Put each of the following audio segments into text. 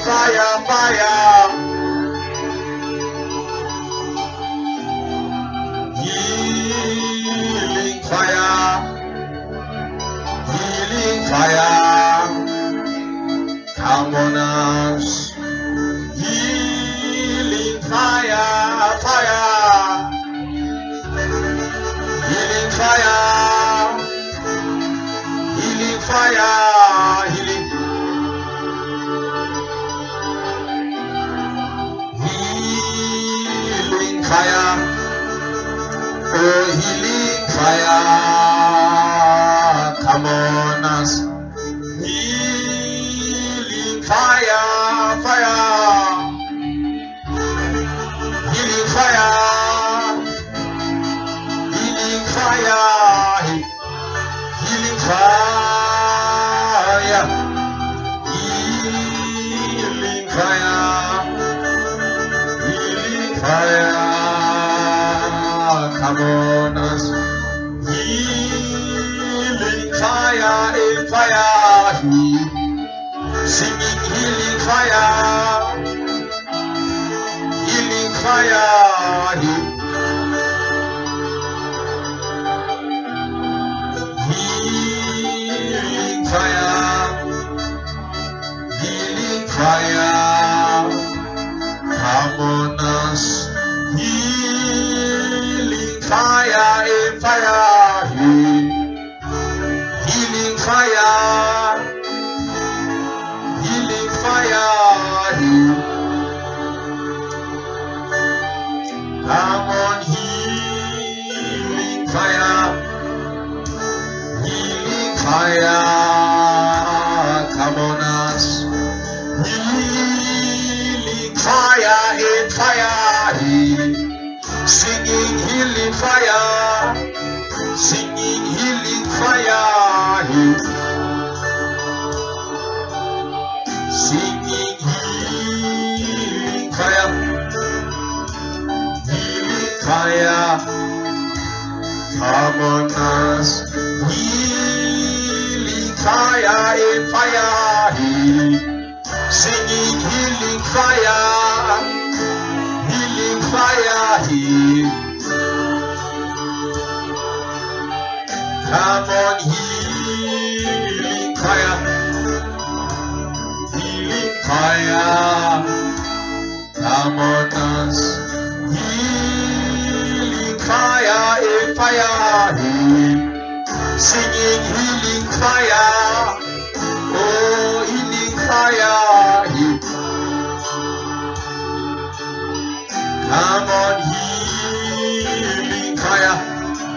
fire, fire. Healing fire, healing fire. Come on us. Healing fire, fire. Healing fire, healing fire, healing. Healing fire, oh healing fire. Come on us. Healing fire, fire. Healing fire, healing fire, healing fire, healing fire, healing fire. Come on us. Healing fire, in fire, singing healing fire, healing fire, healing fire, healing fire. Come on us. Healing fire, in fire, healing fire, healing fire. Come on, healing fire, healing fire. Come on us. Healing fire, in fire, singing healing fire, singing healing fire, singing healing fire, healing fire. Come on us. Healing fire, in fire, singing healing fire, healing fire. Come on, healing fire, healing fire. Come on us. Healing fire, in fire, singing healing fire, oh healing fire. Come on, healing fire,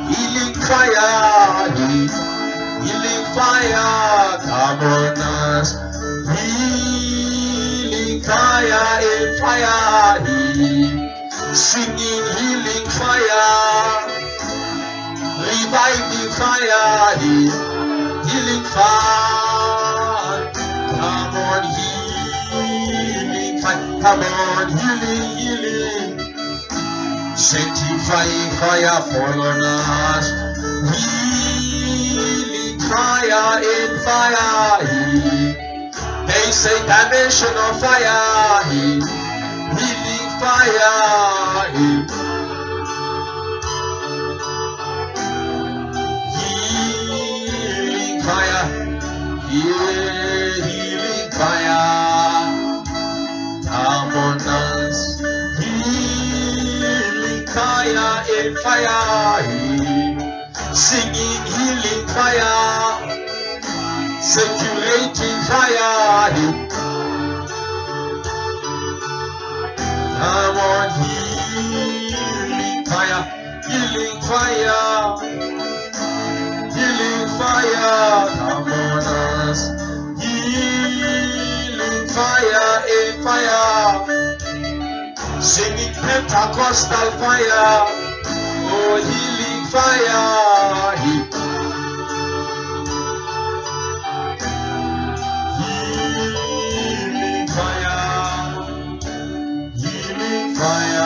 healing fire, healing fire. Come on us. Healing fire, in fire, singing healing fire, reviving fire, healing fire. Come on, healing fire. Come on, healing, healing. Sanctifying fire fall on us. Healing fire, in fire. They say dimension of fire. Healing fire. Healing fire. Yeah, healing fire. Come on us. Healing fire, in fire, singing healing fire, circulating fire. Come on, healing fire, healing fire, healing fire. Come on us. Healing fire, in fire, singing Pentecostal fire, oh healing fire, healing fire, healing fire.